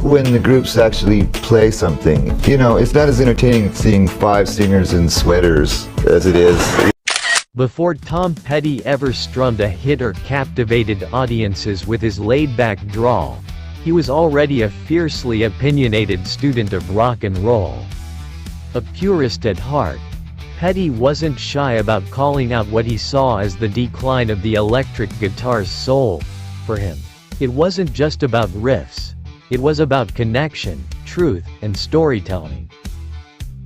when the groups actually play something. You know, it's not as entertaining seeing 5 singers in sweaters as it is. Before Tom Petty ever strummed a hit or captivated audiences with his laid-back drawl, he was already a fiercely opinionated student of rock and roll. A purist at heart, Petty wasn't shy about calling out what he saw as the decline of the electric guitar's soul. For him, it wasn't just about riffs. It was about connection, truth, and storytelling.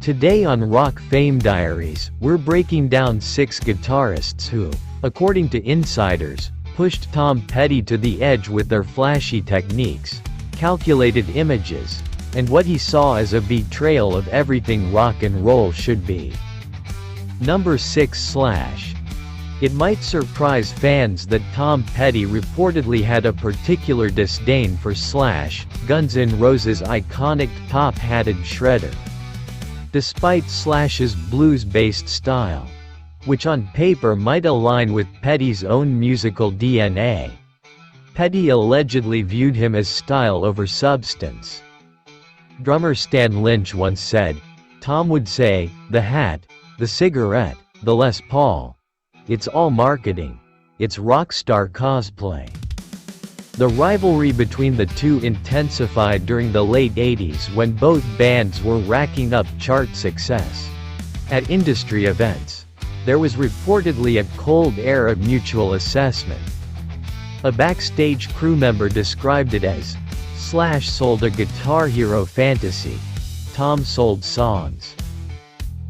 Today on Rock Fame Diaries, we're breaking down 6 guitarists who, according to insiders, pushed Tom Petty to the edge with their flashy techniques, calculated images, and what he saw as a betrayal of everything rock and roll should be. Number 6 Slash. It might surprise fans that Tom Petty reportedly had a particular disdain for Slash, Guns N' Roses' iconic top-hatted shredder. Despite Slash's blues-based style, which on paper might align with Petty's own musical DNA, Petty allegedly viewed him as style over substance. Drummer Stan Lynch once said, "Tom would say, the hat, the cigarette, the Les Paul. It's all marketing. It's rock star cosplay." The rivalry between the two intensified during the late 80s when both bands were racking up chart success. At industry events, there was reportedly a cold air of mutual assessment. A backstage crew member described it as, "Slash sold a Guitar Hero fantasy. Tom sold songs."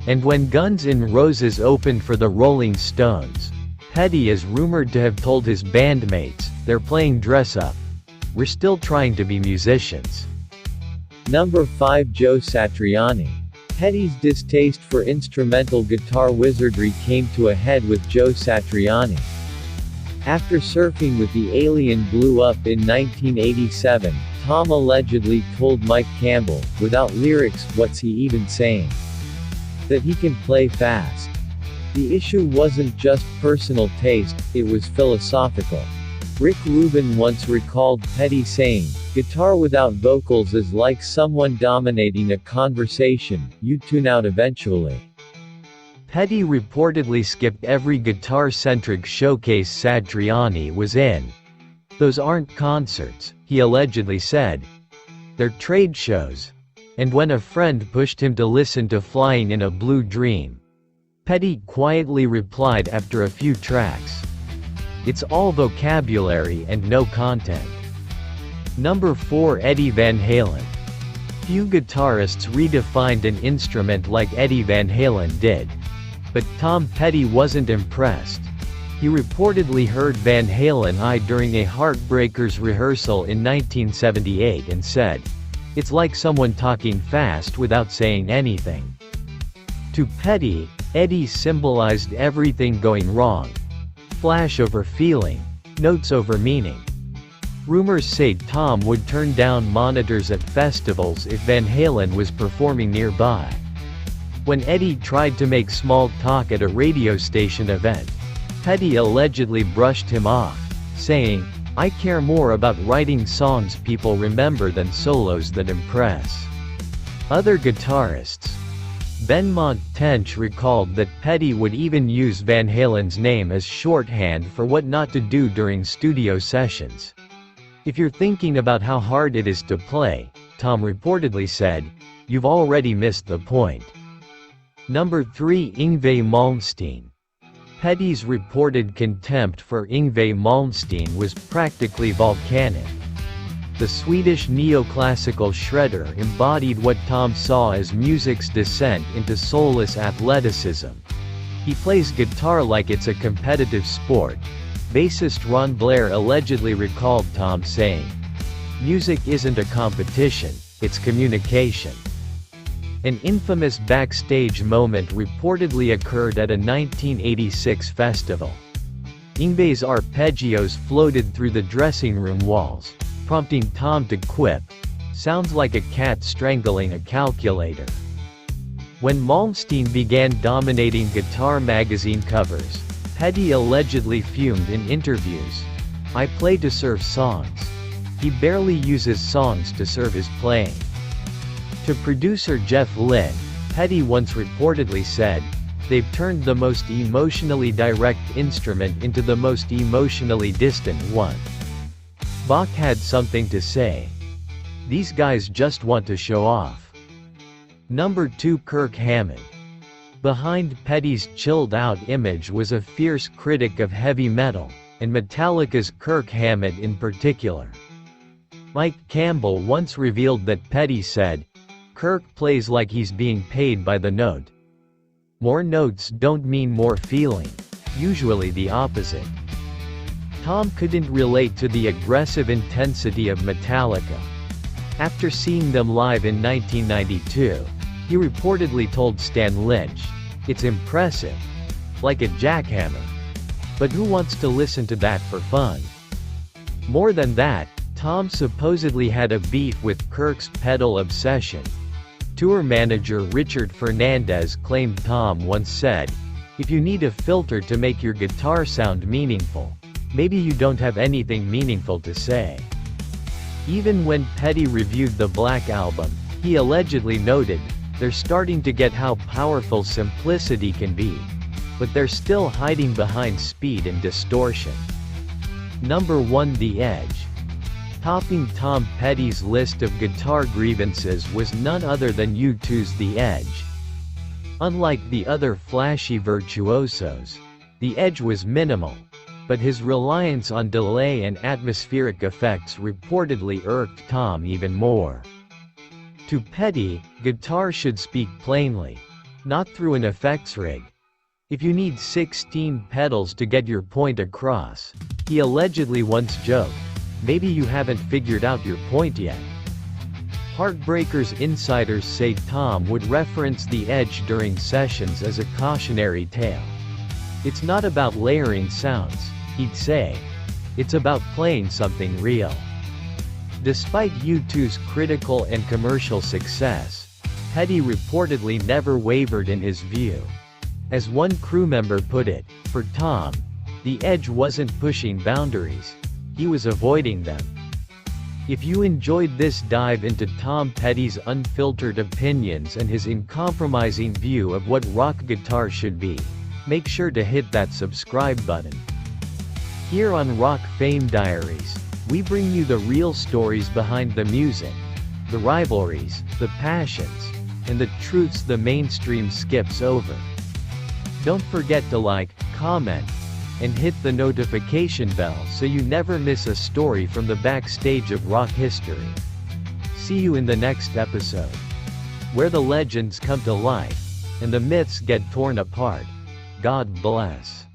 And when Guns N' Roses opened for the Rolling Stones, Petty is rumored to have told his bandmates, "They're playing dress-up. We're still trying to be musicians." Number 5 Joe Satriani. Petty's distaste for instrumental guitar wizardry came to a head with Joe Satriani. After Surfing with the Alien blew up in 1987, Tom allegedly told Mike Campbell, "Without lyrics, what's he even saying?" that he can play fast. The issue wasn't just personal taste, it was philosophical. Rick Rubin once recalled Petty saying, "Guitar without vocals is like someone dominating a conversation, you tune out eventually." Petty reportedly skipped every guitar-centric showcase Satriani was in. "Those aren't concerts," he allegedly said. "They're trade shows." And when a friend pushed him to listen to Flying in a Blue Dream, Petty quietly replied after a few tracks, "It's all vocabulary and no content." Number 4 Eddie Van Halen. Few guitarists redefined an instrument like Eddie Van Halen did. But Tom Petty wasn't impressed. He reportedly heard Van Halen I during a Heartbreakers rehearsal in 1978 and said, "It's like someone talking fast without saying anything." To Petty, Eddie symbolized everything going wrong. Flash over feeling, notes over meaning. Rumors say Tom would turn down monitors at festivals if Van Halen was performing nearby. When Eddie tried to make small talk at a radio station event, Petty allegedly brushed him off, saying, "I care more about writing songs people remember than solos that impress." Other guitarists, Benmont Tench recalled that Petty would even use Van Halen's name as shorthand for what not to do during studio sessions. "If you're thinking about how hard it is to play," Tom reportedly said, "you've already missed the point." Number 3 Ingve Mstein. Petty's reported contempt for Ingve Mstein was practically volcanic. The Swedish neoclassical shredder embodied what Tom saw as music's descent into soulless athleticism. He plays guitar like it's a competitive sport. Bassist Ron Blair allegedly recalled Tom saying, "Music isn't a competition, it's communication." An infamous backstage moment reportedly occurred at a 1986 festival. Ingve's arpeggios floated through the dressing room walls, prompting Tom to quip, "Sounds like a cat strangling a calculator." When Malmsteen began dominating guitar magazine covers, Petty allegedly fumed in interviews, "I play to serve songs. He barely uses songs to serve his playing. To producer Jeff Lynne, Petty once reportedly said, "They've turned the most emotionally direct instrument into the most emotionally distant one." Bach had something to say. "These guys just want to show off." Number 2, Kirk Hammett. Behind Petty's chilled-out image was a fierce critic of heavy metal, and Metallica's Kirk Hammett in particular. Mike Campbell once revealed that Petty said, "Kirk plays like he's being paid by the note. More notes don't mean more feeling, usually the opposite." Tom couldn't relate to the aggressive intensity of Metallica. After seeing them live in 1992, he reportedly told Stan Lynch, "It's impressive. Like a jackhammer. But who wants to listen to that for fun?" More than that, Tom supposedly had a beef with Kirk's pedal obsession. Tour manager Richard Fernandez claimed Tom once said, "If you need a filter to make your guitar sound meaningful, maybe you don't have anything meaningful to say." Even when Petty reviewed the Black Album, he allegedly noted, "They're starting to get how powerful simplicity can be. But they're still hiding behind speed and distortion." Number 1, The Edge. Topping Tom Petty's list of guitar grievances was none other than U2's The Edge. Unlike the other flashy virtuosos, The Edge was minimal, but his reliance on delay and atmospheric effects reportedly irked Tom even more. To Petty, guitar should speak plainly, not through an effects rig. If you need 16 pedals to get your point across, he allegedly once joked, "Maybe you haven't figured out your point yet." Heartbreakers insiders say Tom would reference The Edge during sessions as a cautionary tale. "It's not about layering sounds," he'd say. "It's about playing something real." Despite U2's critical and commercial success, Petty reportedly never wavered in his view. As one crew member put it, for Tom, The Edge wasn't pushing boundaries, he was avoiding them. If you enjoyed this dive into Tom Petty's unfiltered opinions and his uncompromising view of what rock guitar should be, make sure to hit that subscribe button. Here on Rock Fame Diaries, we bring you the real stories behind the music, the rivalries, the passions, and the truths the mainstream skips over. Don't forget to like, comment, and hit the notification bell so you never miss a story from the backstage of rock history. See you in the next episode, where the legends come to life, and the myths get torn apart. God bless.